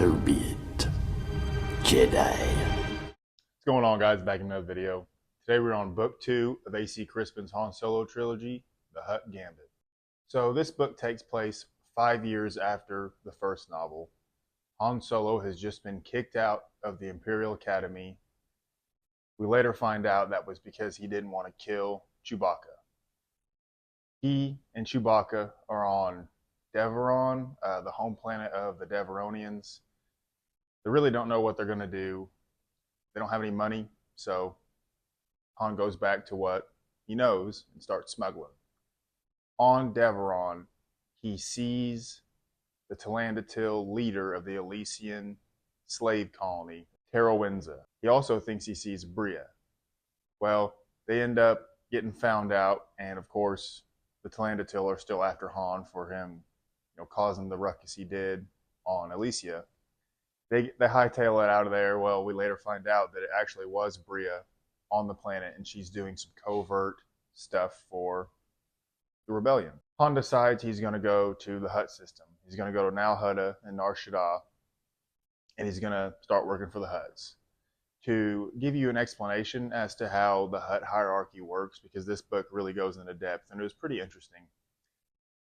So be it, Jedi. What's going on, guys? Back in another video. Today we're on book 2 of A.C. Crispin's Han Solo trilogy, The Hutt Gambit. So this book takes place 5 years after the first novel. Han Solo has just been kicked out of the Imperial Academy. We later find out that was because he didn't want to kill Chewbacca. He and Chewbacca are on Deveron, the home planet of the Deveronians. They really don't know what they're going to do. They don't have any money, so Han goes back to what he knows and starts smuggling. On Deveron, he sees the Talandatil leader of the Elysian slave colony, Tarowenza. He also thinks he sees Bria. Well, they end up getting found out, and of course, the Talandatil are still after Han for him, causing the ruckus he did on Elysia. They hightail it out of there. Well, we later find out that it actually was Bria on the planet, and she's doing some covert stuff for the rebellion. Han decides he's going to go to the Hutt system. He's going to go to Nal Hutta and Nar Shaddaa, and he's going to start working for the Hutts. To give you an explanation as to how the Hutt hierarchy works, because this book really goes into depth, and it was pretty interesting.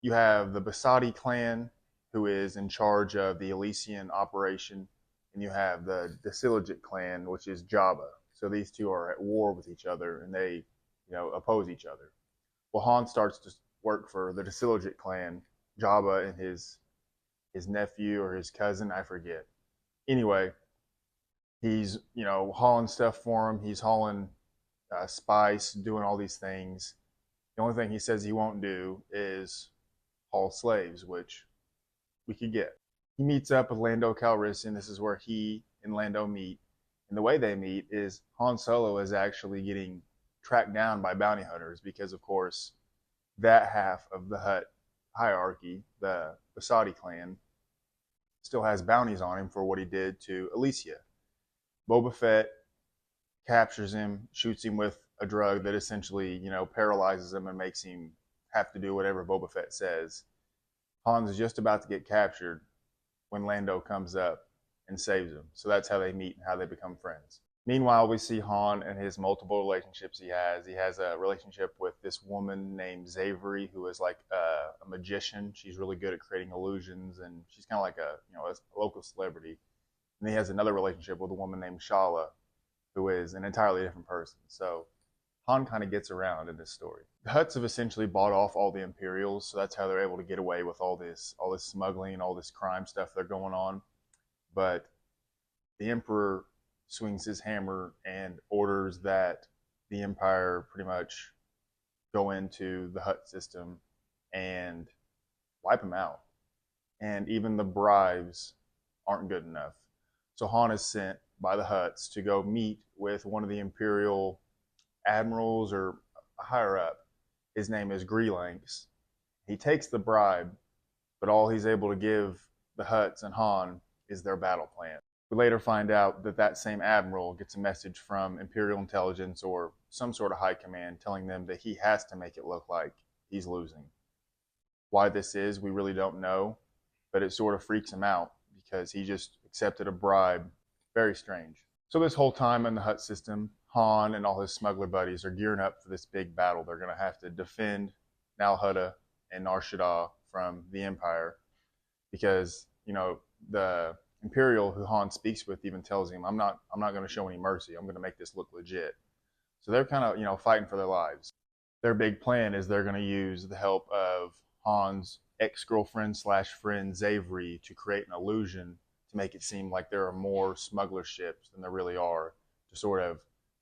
You have the Basadi clan, who is in charge of the Elysian operation, and you have the Disilogit clan, which is Jabba. So these two are at war with each other, and they, oppose each other. Well, Han starts to work for the Disilogit clan, Jabba and his nephew or his cousin, I forget. Anyway, he's hauling stuff for him. He's hauling spice, doing all these things. The only thing he says he won't do is haul slaves, which we could get. He meets up with Lando Calrissian. This is where he and Lando meet. And the way they meet is Han Solo is actually getting tracked down by bounty hunters because, of course, that half of the Hutt hierarchy, the Basadi clan, still has bounties on him for what he did to Elysia. Boba Fett captures him, shoots him with a drug that essentially, paralyzes him and makes him have to do whatever Boba Fett says. Han's just about to get captured when Lando comes up and saves him. So that's how they meet and how they become friends. Meanwhile, we see Han and his multiple relationships he has. He has a relationship with this woman named Zavery, who is like a magician. She's really good at creating illusions, and she's kind of like a local celebrity. And he has another relationship with a woman named Shala, who is an entirely different person. So Han kind of gets around in this story. The Hutts have essentially bought off all the Imperials, so that's how they're able to get away with all this smuggling and all this crime stuff they're going on. But the Emperor swings his hammer and orders that the Empire pretty much go into the Hutt system and wipe them out. And even the bribes aren't good enough. So Han is sent by the Hutts to go meet with one of the Imperial admirals or higher up. His name is Greelanx. He takes the bribe, but all he's able to give the Hutts and Han is their battle plan. We later find out that that same admiral gets a message from Imperial intelligence or some sort of high command telling them that he has to make it look like he's losing. Why this is, we really don't know, but it sort of freaks him out because he just accepted a bribe. Very strange. So this whole time in the Hutt system, Han and all his smuggler buddies are gearing up for this big battle. They're going to have to defend Nal Hutta and Nar Shaddaa from the Empire because, the Imperial who Han speaks with even tells him, I'm not going to show any mercy. I'm going to make this look legit. So they're kind of, fighting for their lives. Their big plan is they're going to use the help of Han's ex-girlfriend / friend Zavery to create an illusion to make it seem like there are more smuggler ships than there really are, to sort of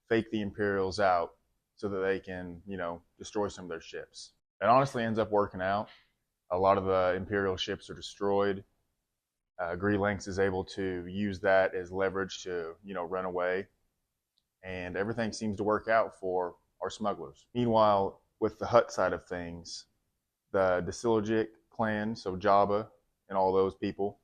fake the Imperials out so that they can, destroy some of their ships. It honestly ends up working out. A lot of the Imperial ships are destroyed. Greelanx is able to use that as leverage to, run away. And everything seems to work out for our smugglers. Meanwhile, with the Hutt side of things, the Disilogit clan, so Jabba and all those people,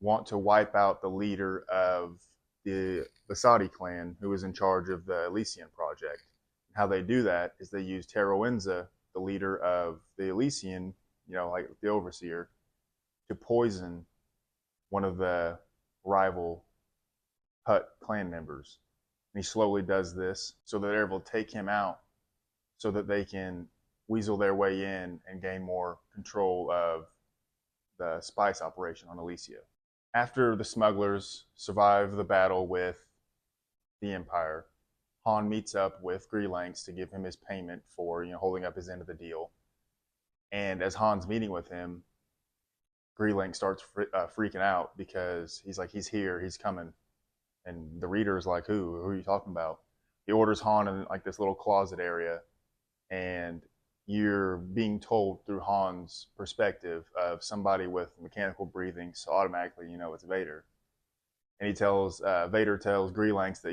want to wipe out the leader of the Basadi clan, who is in charge of the Elysian project. How they do that is they use Tarowenza, the leader of the Elysian, like the overseer, to poison one of the rival Hutt clan members. And he slowly does this so that they're able to take him out so that they can weasel their way in and gain more control of the spice operation on Elysia. After the smugglers survive the battle with the Empire, Han meets up with Greelanx to give him his payment for holding up his end of the deal. And as Han's meeting with him, Greelanx starts freaking out because he's like, he's here, he's coming. And the reader is like, who are you talking about? He orders Han in like this little closet area, and you're being told through Han's perspective of somebody with mechanical breathing, so automatically you know it's Vader. And Vader tells Greelanx that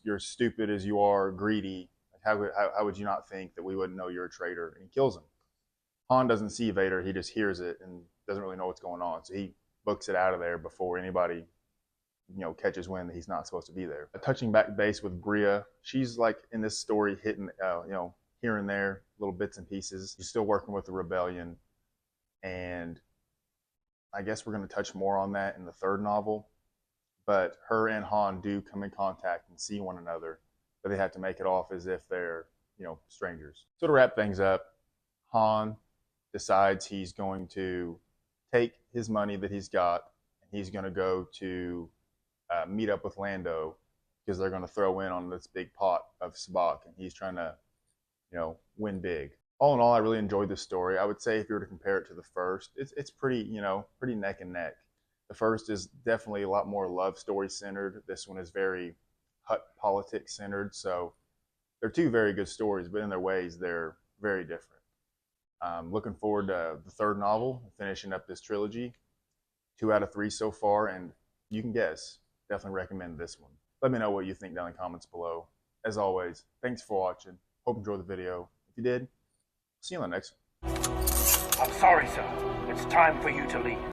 you're stupid as you are greedy. How would you not think that we wouldn't know you're a traitor? And he kills him. Han doesn't see Vader; he just hears it and doesn't really know what's going on. So he books it out of there before anybody catches wind that he's not supposed to be there. Touching back base with Bria, she's like in this story hitting here and there, little bits and pieces. She's still working with the rebellion, and I guess we're going to touch more on that in the third novel. But her and Han do come in contact and see one another, but they have to make it off as if they're strangers. So to wrap things up, Han decides he's going to take his money that he's got, and he's going to go to meet up with Lando because they're going to throw in on this big pot of sabacc, and he's trying to win big. All in all, I really enjoyed this story. I would say if you were to compare it to the first, it's pretty pretty neck and neck. The first is definitely a lot more love story centered. This one is very Hutt politics centered. So they're two very good stories, but in their ways they're very different. Looking forward to the third novel, finishing up this trilogy. 2 out of 3 so far, and you can guess. Definitely recommend this one. Let me know what you think down in the comments below. As always, thanks for watching. Hope you enjoyed the video. If you did, see you on the next one. I'm sorry, sir. It's time for you to leave.